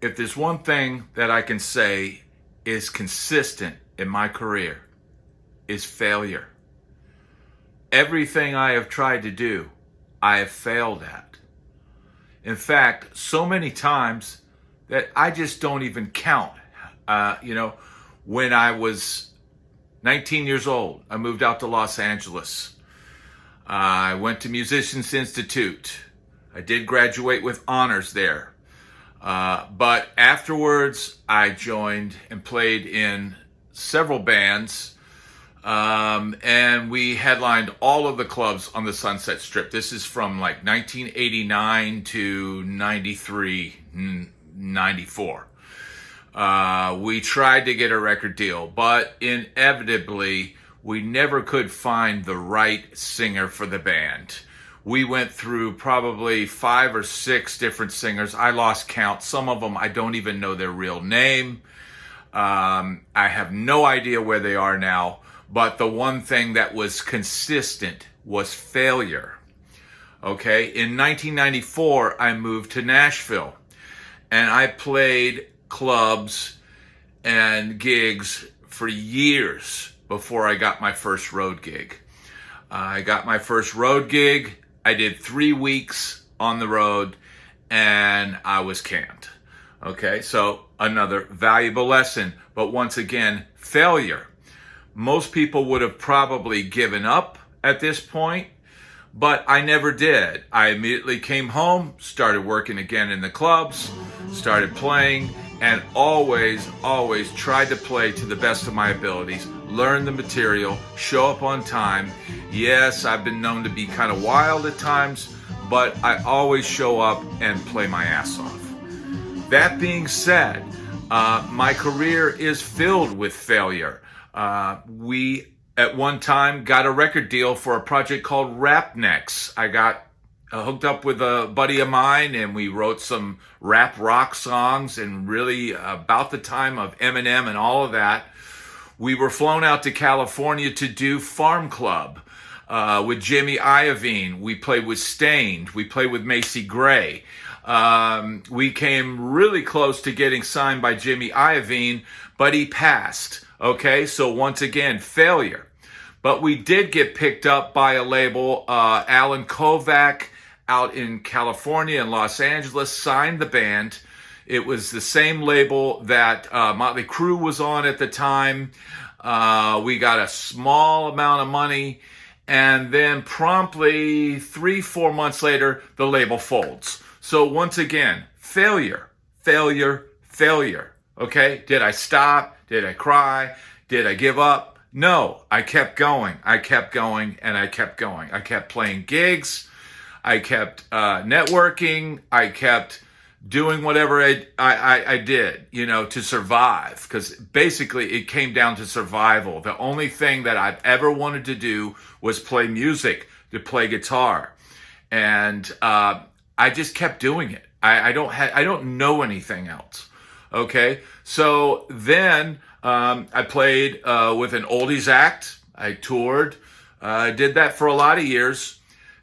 If there's one thing that I can say is consistent in my career, is failure. Everything I have tried to do, I have failed at. In fact, so many times that I just don't even count. When I was 19 years old, I moved out to Los Angeles. I went to Musicians Institute. I did graduate with honors there. But afterwards, I joined and played in several bands. And we headlined all of the clubs on the Sunset Strip. This is from like 1989 to 93, 94. We tried to get a record deal, but inevitably, we never could find the right singer for the band. We went through probably 5 or 6 different singers. I lost count. Some of them, I don't even know their real name. I have no idea where they are now. But the one thing that was consistent was failure. Okay, in 1994, I moved to Nashville. And I played clubs and gigs for years before I got my first road gig. I got my first road gig. I did 3 weeks on the road and I was canned. Okay, so another valuable lesson. But once again, failure. Most people would have probably given up at this point, but I never did. I immediately came home, started working again in the clubs, started playing, and always tried to play to the best of my abilities, learn the material, show up on time. Yes, I've been known to be kind of wild at times, but I always show up and play my ass off. That being said, my career is filled with failure. We, at one time, got a record deal for a project called Rap Necks. I got hooked up with a buddy of mine, and we wrote some rap rock songs, and really about the time of Eminem and all of that. We were flown out to California to do Farm Club with Jimmy Iovine. We played with Stained. We played with Macy Gray. We came really close to getting signed by Jimmy Iovine, but he passed. Okay, so once again, failure. But we did get picked up by a label. Alan Kovac out in California and Los Angeles signed the band. It was the same label that Motley Crue was on at the time. We got a small amount of money. And then promptly 3-4 months later, the label folds. So once again, failure, failure, failure. Okay, did I stop? Did I cry? Did I give up? No, I kept going. I kept going and I kept going. I kept playing gigs. I kept networking. I kept doing whatever I did, to survive. Because basically it came down to survival. The only thing that I've ever wanted to do was play music, to play guitar. And I just kept doing it. I don't know anything else. Okay, so then I played with an oldies act. I toured. I did that for a lot of years.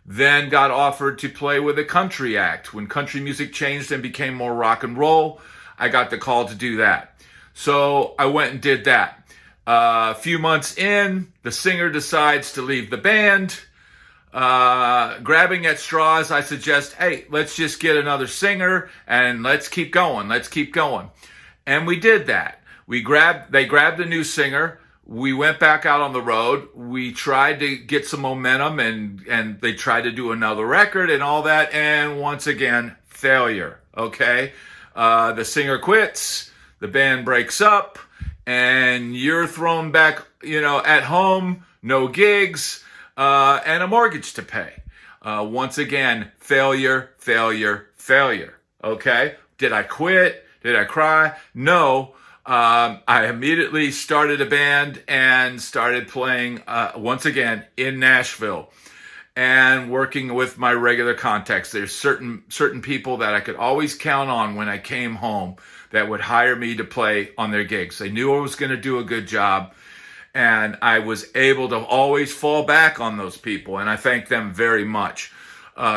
Then got offered to play with a country act. When country music changed and became more rock and roll, I got the call to do that. So I went and did that. A few months in, the singer decides to leave the band. Grabbing at straws, I suggest, hey, let's just get another singer and let's keep going. Let's keep going. And we did that. They grabbed a new singer. We went back out on the road. We tried to get some momentum and they tried to do another record and all that. And once again, failure. Okay. The singer quits. The band breaks up and you're thrown back, at home, no gigs, and a mortgage to pay. Once again, failure, failure, failure. Okay. Did I quit? Did I cry? No. I immediately started a band and started playing once again in Nashville and working with my regular contacts. There's certain people that I could always count on when I came home that would hire me to play on their gigs. They knew I was going to do a good job, and I was able to always fall back on those people, and I thank them very much.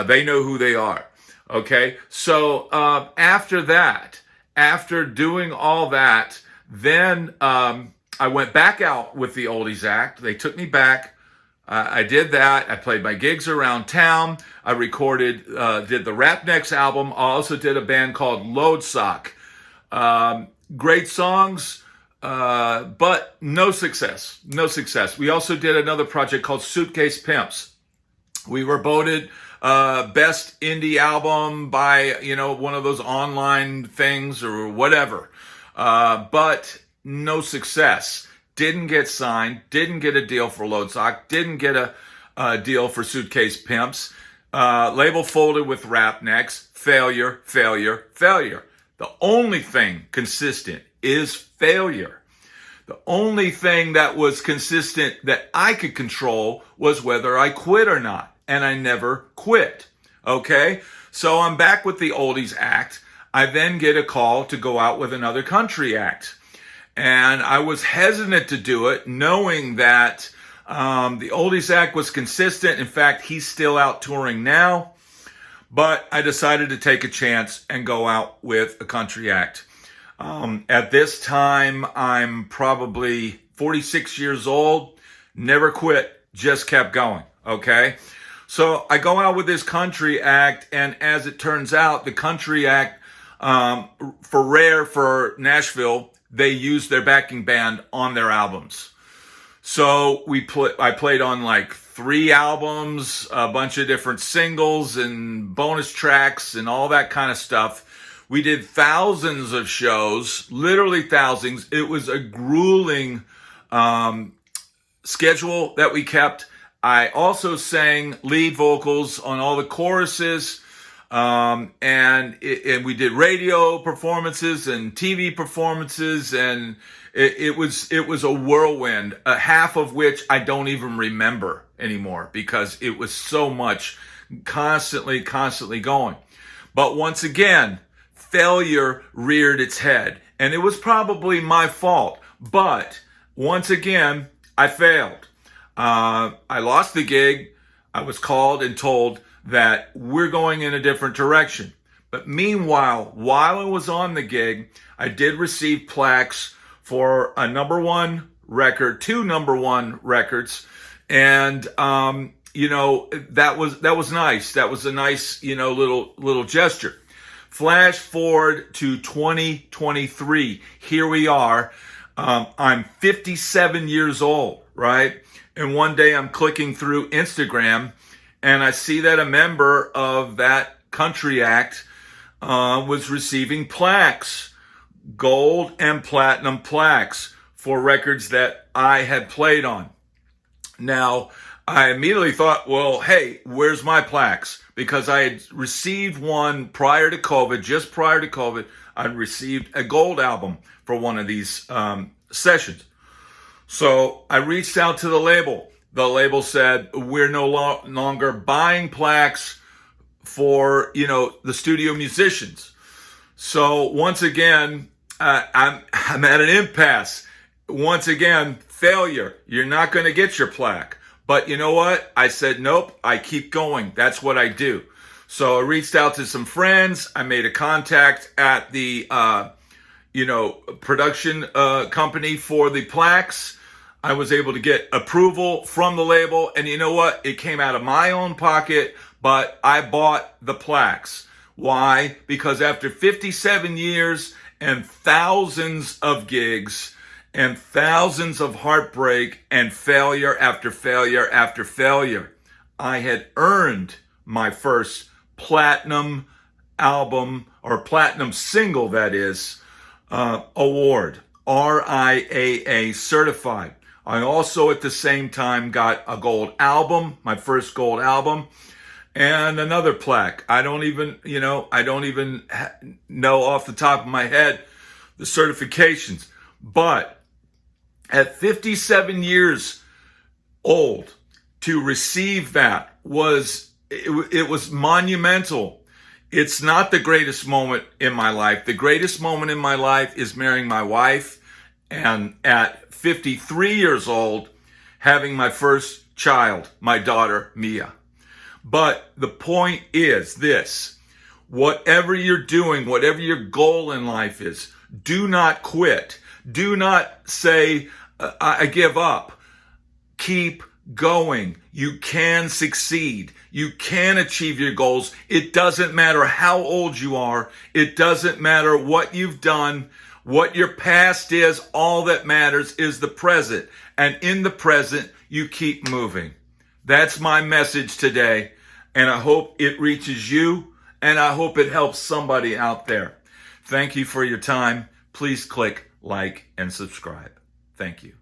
They know who they are. Okay, so after that, after doing all that, then I went back out with the Oldies Act. They took me back. I did that. I played my gigs around town. I recorded, did the Rap Next album. I also did a band called Load Sock. Great songs, but no success. No success. We also did another project called Suitcase Pimps. We were voted best indie album by, one of those online things or whatever. But no success. Didn't get signed, didn't get a deal for Load Sock, didn't get a deal for Suitcase Pimps. Label folded with Rap Next. Failure, failure, failure. The only thing consistent is failure. The only thing that was consistent that I could control was whether I quit or not. And I never quit. Okay? So I'm back with the Oldies Act. I then get a call to go out with another country act. And I was hesitant to do it, knowing that the Oldies Act was consistent. In fact, he's still out touring now. But I decided to take a chance and go out with a country act. At this time, I'm probably 46 years old. Never quit, just kept going. Okay? So I go out with this country act, and as it turns out, the country act, for Nashville, they used their backing band on their albums. So I played on like 3 albums, a bunch of different singles and bonus tracks and all that kind of stuff. We did thousands of shows, literally thousands. It was a grueling schedule that we kept. I also sang lead vocals on all the choruses. And we did radio performances and TV performances, and it was a whirlwind, half of which I don't even remember anymore because it was so much constantly going. But once again, failure reared its head, and it was probably my fault. But once again, I failed. I lost the gig. I was called and told that we're going in a different direction. But meanwhile, while I was on the gig, I did receive plaques for a number 1 record, 2 number 1 records. And, that was nice. That was a nice, little gesture. Flash forward to 2023. Here we are. I'm 57 years old, right? And one day I'm clicking through Instagram, and I see that a member of that country act was receiving plaques, gold and platinum plaques for records that I had played on. Now, I immediately thought, well, hey, where's my plaques? Because I had received one prior to COVID, just prior to COVID, I'd received a gold album for one of these sessions. So I reached out to the label. The label said, we're no longer buying plaques for, the studio musicians. So once again, I'm at an impasse. Once again, failure. You're not going to get your plaque. But you know what? I said, nope, I keep going. That's what I do. So I reached out to some friends. I made a contact at the, production company for the plaques. I was able to get approval from the label, and you know what? It came out of my own pocket, but I bought the plaques. Why? Because after 57 years and thousands of gigs and thousands of heartbreak and failure after failure after failure, I had earned my first platinum album, or platinum single, that is, award, RIAA certified. I also at the same time got a gold album, my first gold album, and another plaque. I don't even know off the top of my head the certifications. But at 57 years old, to receive that was monumental. It's not the greatest moment in my life. The greatest moment in my life is marrying my wife, and at 53 years old, having my first child, my daughter, Mia. But the point is this: Whatever you're doing, whatever your goal in life is, do not quit. Do not say, I give up. Keep going. You can succeed. You can achieve your goals. It doesn't matter how old you are. It doesn't matter what you've done, what your past is. All that matters is the present. And in the present, you keep moving. That's my message today. And I hope it reaches you. And I hope it helps somebody out there. Thank you for your time. Please click like and subscribe. Thank you.